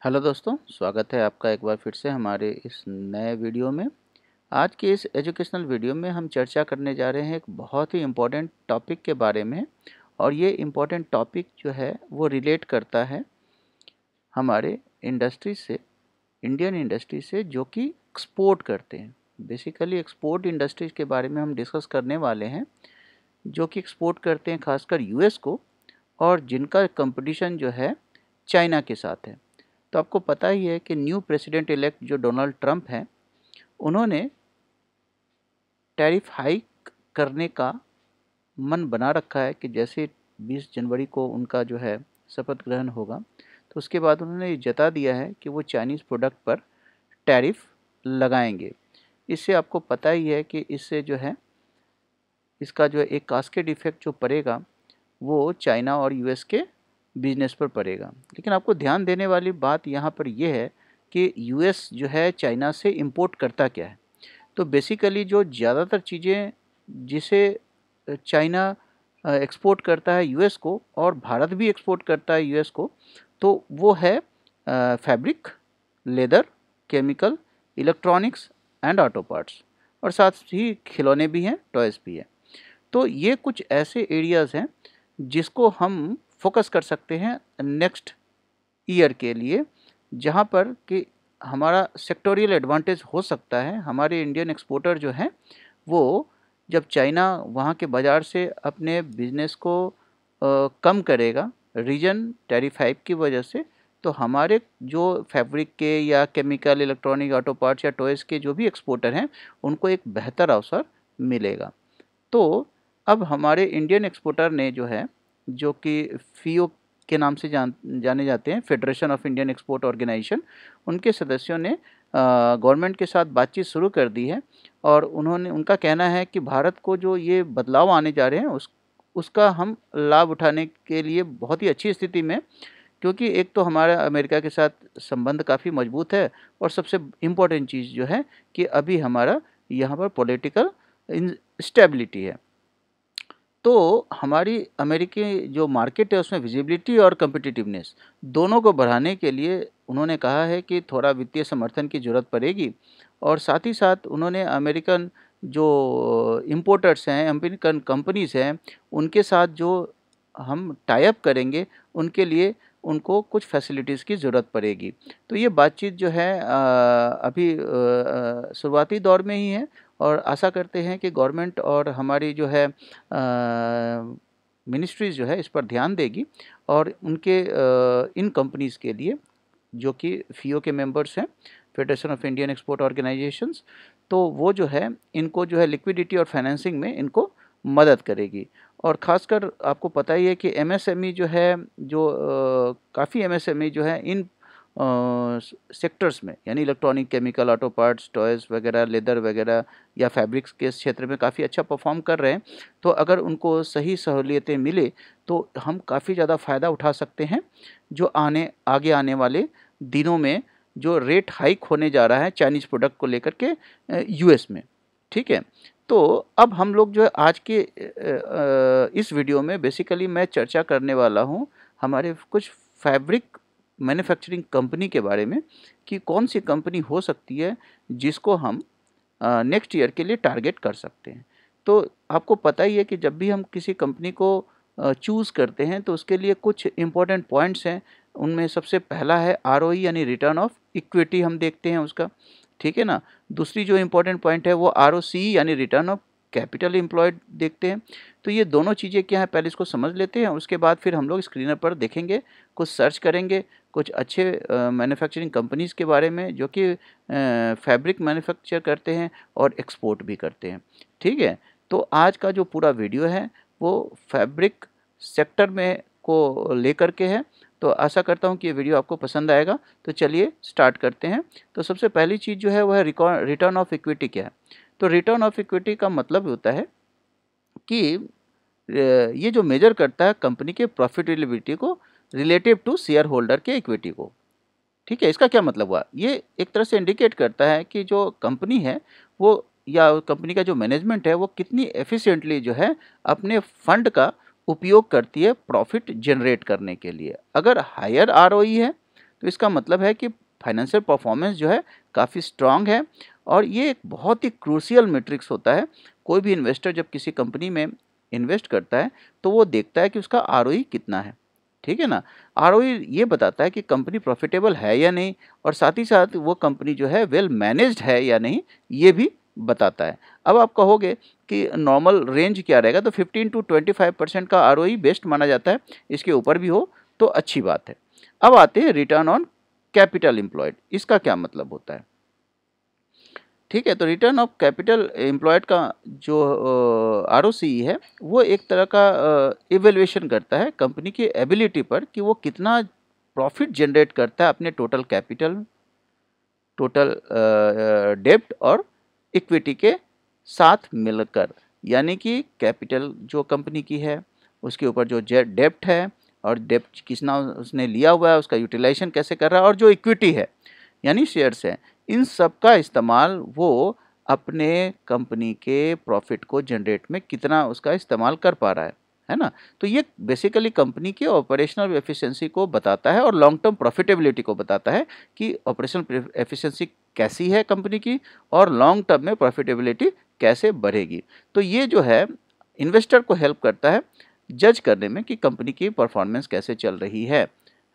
Hello दोस्तों, स्वागत है आपका एक बार फिर से हमारे इस नए वीडियो में। आज के इस एजुकेशनल वीडियो में हम चर्चा करने जा रहे हैं एक बहुत ही इम्पोर्टेंट टॉपिक के बारे में। और ये इम्पोर्टेंट टॉपिक जो है वो रिलेट करता है हमारे इंडस्ट्री से, इंडियन इंडस्ट्री से, जो कि एक्सपोर्ट करते हैं। बेसिकली एक्सपोर्ट इंडस्ट्रीज के बारे में हम डिस्कस करने वाले हैं, जो कि एक्सपोर्ट करते हैं खासकर यूएस को, और जिनका कंपटीशन जो है चाइना के साथ है। तो आपको पता ही है कि न्यू प्रेसिडेंट इलेक्ट जो डोनाल्ड ट्रंप हैं, उन्होंने टैरिफ हाइक करने का मन बना रखा है कि जैसे 20 जनवरी को उनका जो है शपथ ग्रहण होगा, तो उसके बाद उन्होंने ये जता दिया है कि वो चाइनीज़ प्रोडक्ट पर टैरिफ लगाएंगे। इससे आपको पता ही है कि इससे जो है इसका जो है एक कास्केड इफेक्ट जो पड़ेगा वो चाइना और यूएस के बिजनेस पर पड़ेगा। लेकिन आपको ध्यान देने वाली बात यहाँ पर यह है कि यूएस जो है चाइना से इंपोर्ट करता क्या है। तो बेसिकली जो ज़्यादातर चीज़ें जिसे चाइना एक्सपोर्ट करता है यूएस को, और भारत भी एक्सपोर्ट करता है यूएस को, तो वो है fabric, leather, chemical, electronics and auto parts, और साथ ही खिलौने भी हैं, टॉयज़ भी हैं। तो ये कुछ ऐसे एरियाज़ हैं जिसको हम फोकस कर सकते हैं नेक्स्ट ईयर के लिए, जहाँ पर कि हमारा सेक्टोरियल एडवांटेज हो सकता है। हमारे इंडियन एक्सपोर्टर जो हैं वो जब चाइना वहाँ के बाज़ार से अपने बिजनेस को कम करेगा रीजन टैरिफ हाइक की वजह से, तो हमारे जो फैब्रिक के या केमिकल, इलेक्ट्रॉनिक, ऑटो पार्ट्स या टॉयज़ के जो भी एक्सपोर्टर हैं उनको एक बेहतर अवसर मिलेगा। तो अब हमारे इंडियन एक्सपोर्टर ने जो है, जो कि फीओ के नाम से जाने जाते हैं, Federation of Indian Export Organisation, उनके सदस्यों ने गवर्नमेंट के साथ बातचीत शुरू कर दी है। और उनका कहना है कि भारत को जो ये बदलाव आने जा रहे हैं उसका हम लाभ उठाने के लिए बहुत ही अच्छी स्थिति में, क्योंकि एक तो हमारा अमेरिका के साथ संबंध काफ़ी मजबूत है, और सबसे इम्पोर्टेंट चीज़ जो है कि अभी हमारा यहाँ पर पॉलिटिकल स्टेबिलिटी है। तो हमारी अमेरिकी जो मार्केट है उसमें विजिबिलिटी और कम्पिटिटिवनेस दोनों को बढ़ाने के लिए उन्होंने कहा है कि थोड़ा वित्तीय समर्थन की ज़रूरत पड़ेगी। और साथ ही साथ उन्होंने अमेरिकन जो इम्पोर्टर्स हैं, अमेरिकन कंपनीज़ हैं, उनके साथ जो हम टाई अप करेंगे उनके लिए उनको कुछ फैसिलिटीज़ की ज़रूरत पड़ेगी। तो ये बातचीत जो है अभी शुरुआती दौर में ही है, और आशा करते हैं कि गवर्नमेंट और हमारी जो है मिनिस्ट्रीज़ जो है इस पर ध्यान देगी, और उनके इन कंपनीज़ के लिए जो कि फीओ के मेंबर्स हैं, Federation of Indian export organisations, तो वो जो है इनको जो है लिक्विडिटी और फाइनेंसिंग में इनको मदद करेगी। और ख़ासकर आपको पता ही है कि एमएसएमई जो है, जो काफ़ी एमएसएमई जो है इन सेक्टर्स में, यानी electronic, chemical, auto parts, toys वगैरह, लेदर वगैरह या फैब्रिक्स के क्षेत्र में काफ़ी अच्छा परफॉर्म कर रहे हैं। तो अगर उनको सही सहूलियतें मिले तो हम काफ़ी ज़्यादा फ़ायदा उठा सकते हैं, जो आगे आने वाले दिनों में जो रेट हाइक होने जा रहा है चाइनीज़ प्रोडक्ट को लेकर के यूएस में। ठीक है, तो अब हम लोग जो है आज के इस वीडियो में बेसिकली मैं चर्चा करने वाला हूँ हमारे कुछ फैब्रिक मैन्युफैक्चरिंग कंपनी के बारे में, कि कौन सी कंपनी हो सकती है जिसको हम नेक्स्ट ईयर के लिए टारगेट कर सकते हैं। तो आपको पता ही है कि जब भी हम किसी कंपनी को चूज़ करते हैं तो उसके लिए कुछ इम्पोर्टेंट पॉइंट्स हैं। उनमें सबसे पहला है आरओई, यानी रिटर्न ऑफ इक्विटी हम देखते हैं उसका, ठीक है ना। दूसरी जो इम्पोर्टेंट पॉइंट है वो आरओसी, यानी रिटर्न ऑफ कैपिटल एम्प्लॉयड देखते हैं। तो ये दोनों चीज़ें क्या हैं, पहले इसको समझ लेते हैं, उसके बाद फिर हम लोग स्क्रीनर पर देखेंगे, कुछ सर्च करेंगे कुछ अच्छे मैन्युफैक्चरिंग कंपनीज़ के बारे में जो कि फैब्रिक मैन्युफैक्चर करते हैं और एक्सपोर्ट भी करते हैं। ठीक है, तो आज का जो पूरा वीडियो है वो फैब्रिक सेक्टर में को लेकर के है। तो आशा करता हूँ कि ये वीडियो आपको पसंद आएगा। तो चलिए स्टार्ट करते हैं। तो सबसे पहली चीज़ जो है वह है रिटर्न ऑफ इक्विटी क्या है। तो रिटर्न ऑफ इक्विटी का मतलब होता है कि ये जो मेजर करता है कंपनी के प्रॉफिटेबिलिटी को रिलेटिव टू शेयर होल्डर के इक्विटी को। ठीक है, इसका क्या मतलब हुआ, ये एक तरह से इंडिकेट करता है कि जो कंपनी है वो, या कंपनी का जो मैनेजमेंट है वो कितनी एफिशिएंटली जो है अपने फंड का उपयोग करती है प्रॉफिट जनरेट करने के लिए। अगर हायर आरओई है तो इसका मतलब है कि फाइनेंशियल परफॉर्मेंस जो है काफ़ी स्ट्रांग है और ये एक बहुत ही क्रूशियल मैट्रिक्स होता है। कोई भी इन्वेस्टर जब किसी कंपनी में इन्वेस्ट करता है तो वो देखता है कि उसका आरओई कितना है, ठीक है ना। आरओई ये बताता है कि कंपनी प्रॉफिटेबल है या नहीं, और साथ ही साथ वो कंपनी जो है वेल मैनेज्ड है या नहीं, ये भी बताता है। अब आप कहोगे कि नॉर्मल रेंज क्या रहेगा, तो 15 टू 25% का आरओई बेस्ट माना जाता है। इसके ऊपर भी हो तो अच्छी बात है। अब आते हैं रिटर्न ऑन कैपिटल एम्प्लॉयड। इसका क्या मतलब होता है, ठीक है। तो रिटर्न ऑफ कैपिटल एम्प्लॉयड का जो आरओसीई है वो एक तरह का इवैल्यूएशन करता है कंपनी की एबिलिटी पर कि वो कितना प्रॉफिट जनरेट करता है अपने टोटल कैपिटल, टोटल डेब्ट और इक्विटी के साथ मिलकर। यानी कि कैपिटल जो कंपनी की है, उसके ऊपर जो डेब्ट है, और डेब्ट कितना उसने लिया हुआ है, उसका यूटिलाइजेशन कैसे कर रहा है, और जो इक्विटी है यानी शेयर्स हैं, इन सब का इस्तेमाल वो अपने कंपनी के प्रॉफिट को जनरेट में कितना उसका इस्तेमाल कर पा रहा है ना। तो ये बेसिकली कंपनी के ऑपरेशनल एफिशिएंसी को बताता है और लॉन्ग टर्म प्रॉफिटेबिलिटी को बताता है कि ऑपरेशनल एफिशिएंसी कैसी है कंपनी की और लॉन्ग टर्म में प्रॉफिटेबिलिटी कैसे बढ़ेगी। तो ये जो है इन्वेस्टर को हेल्प करता है जज करने में कि कंपनी की परफॉर्मेंस कैसे चल रही है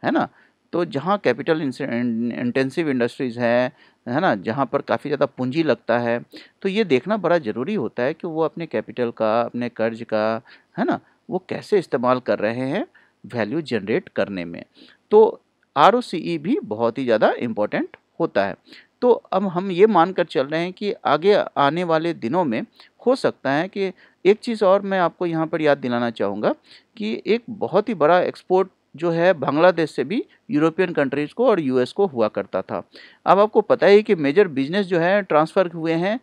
ना। तो जहाँ कैपिटल इंटेंसिव इंडस्ट्रीज़ है ना, जहाँ पर काफ़ी ज़्यादा पूंजी लगता है, तो ये देखना बड़ा ज़रूरी होता है कि वो अपने कैपिटल का, अपने कर्ज का, है ना, वो कैसे इस्तेमाल कर रहे हैं वैल्यू जनरेट करने में। तो आरओसीई भी बहुत ही ज़्यादा इम्पोर्टेंट होता है। तो अब हम ये मानकर चल रहे हैं कि आगे आने वाले दिनों में हो सकता है कि एक चीज़ और मैं आपको यहाँ पर याद दिलाना चाहूँगा कि एक बहुत ही बड़ा एक्सपोर्ट जो है बांग्लादेश से भी यूरोपियन कंट्रीज़ को और यूएस को हुआ करता था। अब आपको पता ही कि मेजर बिजनेस जो है ट्रांसफ़र हुए हैं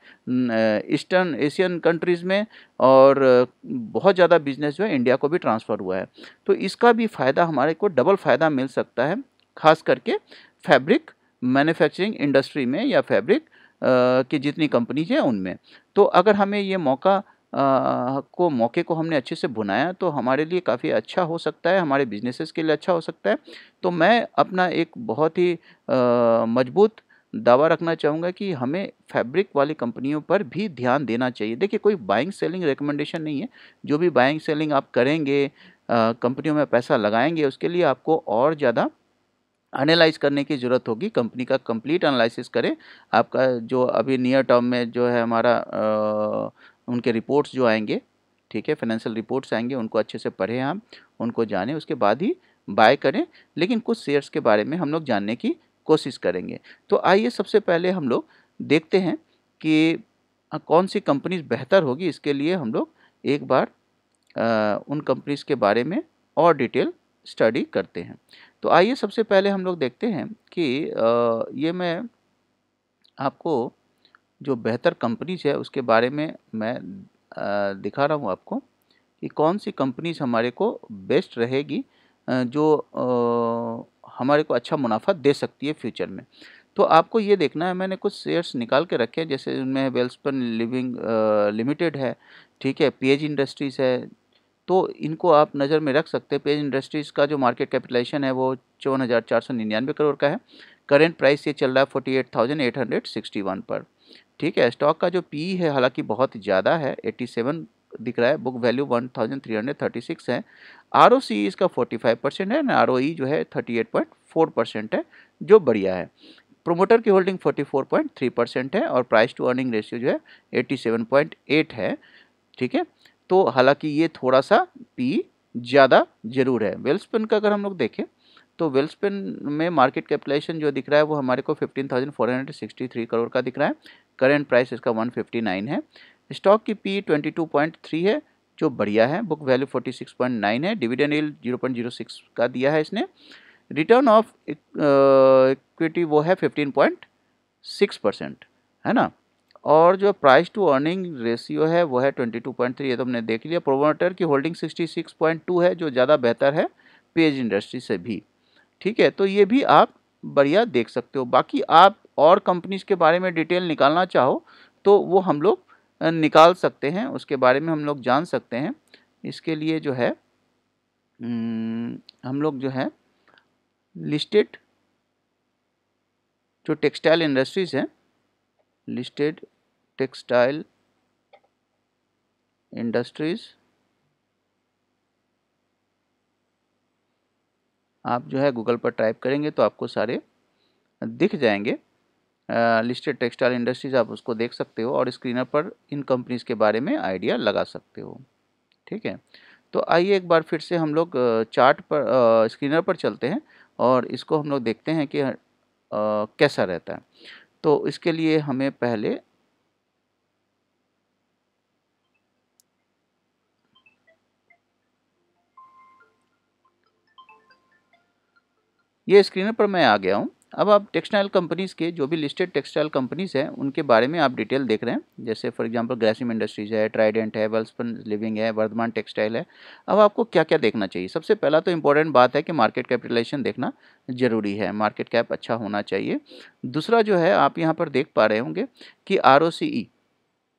ईस्टर्न एशियन कंट्रीज़ में, और बहुत ज़्यादा बिजनेस जो है इंडिया को भी ट्रांसफ़र हुआ है। तो इसका भी फ़ायदा हमारे को डबल फ़ायदा मिल सकता है, ख़ास करके फैब्रिक मैन्युफैक्चरिंग इंडस्ट्री में या फैब्रिक की जितनी कंपनीज हैं उनमें। तो अगर हमें ये मौके को हमने अच्छे से भुनाया तो हमारे लिए काफ़ी अच्छा हो सकता है, हमारे बिजनेसेस के लिए अच्छा हो सकता है। तो मैं अपना एक बहुत ही मजबूत दावा रखना चाहूँगा कि हमें फैब्रिक वाली कंपनियों पर भी ध्यान देना चाहिए। देखिए, कोई बाइंग सेलिंग रिकमेंडेशन नहीं है। जो भी बाइंग सेलिंग आप करेंगे, कंपनियों में पैसा लगाएंगे, उसके लिए आपको और ज़्यादा एनालाइज़ करने की ज़रूरत होगी। कंपनी का कंप्लीट एनालिसिस करें। आपका जो अभी नियर टर्म में जो है हमारा उनके रिपोर्ट्स जो आएंगे, ठीक है, फाइनेंशियल रिपोर्ट्स आएंगे, उनको अच्छे से पढ़ें आप, उनको जानें, उसके बाद ही बाय करें। लेकिन कुछ शेयर्स के बारे में हम लोग जानने की कोशिश करेंगे। तो आइए सबसे पहले हम लोग देखते हैं कि कौन सी कंपनीज बेहतर होगी। इसके लिए हम लोग एक बार उन कंपनीज़ के बारे में और डिटेल स्टडी करते हैं। तो आइए सबसे पहले हम लोग देखते हैं कि ये मैं आपको जो बेहतर कंपनीज़ है उसके बारे में मैं दिखा रहा हूँ आपको कि कौन सी कंपनीज़ हमारे को बेस्ट रहेगी, जो हमारे को अच्छा मुनाफा दे सकती है फ्यूचर में। तो आपको ये देखना है, मैंने कुछ शेयर्स निकाल के रखे हैं, जैसे उनमें वेलस्पन लिविंग लिमिटेड है, ठीक है, पेज इंडस्ट्रीज़ है। तो इनको आप नज़र में रख सकते हैं। पेज इंडस्ट्रीज़ का जो मार्केट कैपिटलाइजेशन है वो 5499 करोड़ का है। करेंट प्राइस ये चल रहा है 48,861 पर, ठीक है। स्टॉक का जो पी है हालांकि बहुत ज़्यादा है, 87 दिख रहा है। बुक वैल्यू 1336 है। आरओसी इसका 45% है ना, आरओई जो है 38.4% है, जो बढ़िया है। प्रोमोटर की होल्डिंग 44.3% है और प्राइस टू अर्निंग रेशियो जो है 87.8 है, ठीक है। तो हालांकि ये थोड़ा सा पी ज़्यादा ज़रूर है। वेलस्पन का अगर हम लोग देखें तो वेलस्पन में मार्केट कैपिटलाइजेशन जो दिख रहा है वो हमारे को 15,463 करोड़ का दिख रहा है। करेंट प्राइस इसका 159 है। स्टॉक की पी 22.3 है, जो बढ़िया है। बुक वैल्यू 46.9 है। डिविडेंड यील्ड 0.06 का दिया है इसने। रिटर्न ऑफ इक्विटी वो है 15.6%, है ना। और जो प्राइस टू अर्निंग रेशियो है वो है 22.3, ये तो हमने देख लिया। प्रोमोटर की होल्डिंग 66.2 है, जो ज़्यादा बेहतर है पेज इंडस्ट्री से भी, ठीक है। तो ये भी आप बढ़िया देख सकते हो। बाकी आप और कंपनीज़ के बारे में डिटेल निकालना चाहो तो वो हम लोग निकाल सकते हैं, उसके बारे में हम लोग जान सकते हैं। इसके लिए जो है हम लोग जो है लिस्टेड जो टेक्सटाइल इंडस्ट्रीज़ हैं, लिस्टेड टेक्सटाइल इंडस्ट्रीज़, आप जो है गूगल पर टाइप करेंगे तो आपको सारे दिख जाएंगे। लिस्टेड टेक्सटाइल इंडस्ट्रीज़ आप उसको देख सकते हो और स्क्रीनर पर इन कंपनीज़ के बारे में आइडिया लगा सकते हो। ठीक है, तो आइए एक बार फिर से हम लोग चार्ट पर स्क्रीनर पर चलते हैं और इसको हम लोग देखते हैं कि कैसा रहता है। तो इसके लिए हमें पहले ये स्क्रीनर पर मैं आ गया हूँ। अब आप टेक्सटाइल कंपनीज़ के जो भी लिस्टेड टेक्सटाइल कंपनीज़ हैं उनके बारे में आप डिटेल देख रहे हैं। जैसे फॉर एग्जांपल ग्रासिम इंडस्ट्रीज़ है, ट्राइडेंट है, वेलस्पन लिविंग है, वर्धमान टेक्सटाइल है। अब आपको क्या क्या देखना चाहिए? सबसे पहला तो इम्पोर्टेंट बात है कि मार्केट कैपिटलाइजेशन देखना ज़रूरी है, मार्केट कैप अच्छा होना चाहिए। दूसरा जो है आप यहाँ पर देख पा रहे होंगे कि ROCE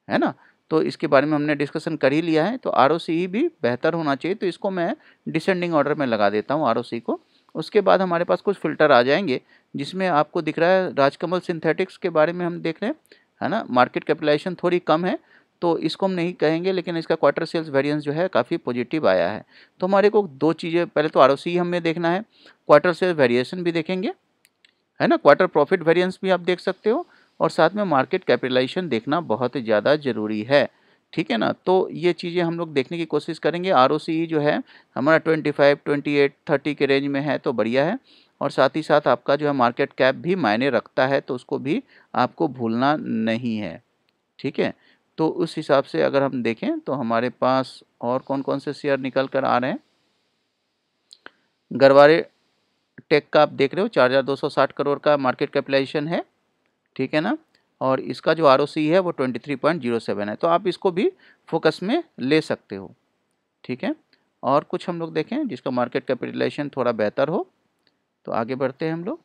है ना, तो इसके बारे में हमने डिस्कशन कर ही लिया है। तो ROCE भी बेहतर होना चाहिए, तो इसको मैं डिसेंडिंग ऑर्डर में लगा देता हूँ ROCE को। उसके बाद हमारे पास कुछ फ़िल्टर आ जाएंगे जिसमें आपको दिख रहा है राजकमल सिंथेटिक्स के बारे में हम देख रहे हैं, है ना। मार्केट कैपिटलाइजेशन थोड़ी कम है तो इसको हम नहीं कहेंगे, लेकिन इसका क्वार्टर सेल्स वेरिएंस जो है काफ़ी पॉजिटिव आया है। तो हमारे को दो चीज़ें, पहले तो ROCE हमें देखना है, क्वार्टर सेल्स वेरिएशन भी देखेंगे, है ना, क्वार्टर प्रॉफिट वेरिएंस भी आप देख सकते हो और साथ में मार्केट कैपिटलाइजेशन देखना बहुत ज़्यादा ज़रूरी है। ठीक है ना, तो ये चीज़ें हम लोग देखने की कोशिश करेंगे। ROCE जो है हमारा 25, 28, 30 के रेंज में है तो बढ़िया है, और साथ ही साथ आपका जो है मार्केट कैप भी मायने रखता है, तो उसको भी आपको भूलना नहीं है। ठीक है, तो उस हिसाब से अगर हम देखें तो हमारे पास और कौन कौन से शेयर निकल कर आ रहे हैं। गरवारे टेक का आप देख रहे हो 4260 करोड़ का मार्केट कैपिटलाइजेशन है। ठीक है ना, और इसका जो ROCE है वो 23.07 है, तो आप इसको भी फोकस में ले सकते हो। ठीक है, और कुछ हम लोग देखें जिसका मार्केट कैपिटलाइजेशन थोड़ा बेहतर हो, तो आगे बढ़ते हैं हम लोग।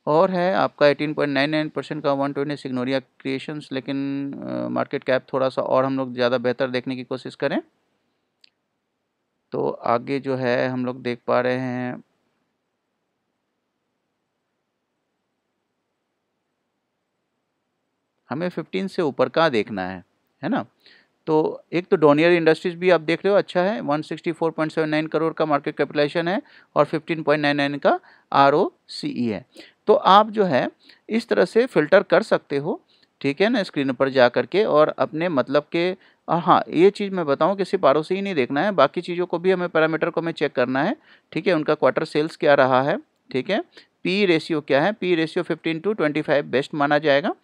और है आपका 18.99% का 120 सिग्नोरिया क्रिएशंस, लेकिन मार्केट कैप थोड़ा सा और हम लोग ज़्यादा बेहतर देखने की कोशिश करें तो आगे जो है हम लोग देख पा रहे हैं हमें 15 से ऊपर का देखना है ना। तो एक तो डोनियर इंडस्ट्रीज़ भी आप देख रहे हो अच्छा है, 164.79 करोड़ का मार्केट कैपिटलाइजेशन है और 15.99 का ROCE है। तो आप जो है इस तरह से फ़िल्टर कर सकते हो, ठीक है ना, स्क्रीन पर जा कर के, और अपने मतलब के हाँ, ये चीज़ मैं बताऊँ कि सिर्फ ROCE नहीं देखना है, बाकी चीज़ों को भी हमें पैरामीटर को हमें चेक करना है। ठीक है, उनका क्वार्टर सेल्स क्या रहा है, ठीक है, PE रेशियो क्या है, PE रेशियो 15:25 बेस्ट माना जाएगा।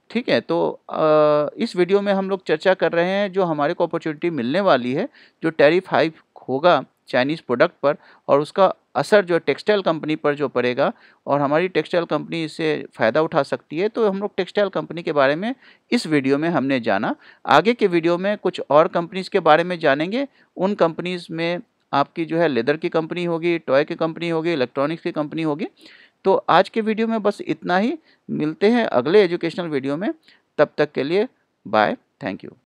ठीक है, तो इस वीडियो में हम लोग चर्चा कर रहे हैं जो हमारे को अपॉर्चुनिटी मिलने वाली है, जो टैरिफ हाइक होगा चाइनीज़ प्रोडक्ट पर, और उसका असर जो टेक्सटाइल कंपनी पर जो पड़ेगा, और हमारी टेक्सटाइल कंपनी इससे फ़ायदा उठा सकती है। तो हम लोग टेक्सटाइल कंपनी के बारे में इस वीडियो में हमने जाना। आगे के वीडियो में कुछ और कंपनीज़ के बारे में जानेंगे। उन कंपनीज़ में आपकी जो है लेदर की कंपनी होगी, टॉय की कंपनी होगी, इलेक्ट्रॉनिक्स की कंपनी होगी। तो आज के वीडियो में बस इतना ही, मिलते हैं अगले एजुकेशनल वीडियो में, तब तक के लिए बाय, थैंक यू।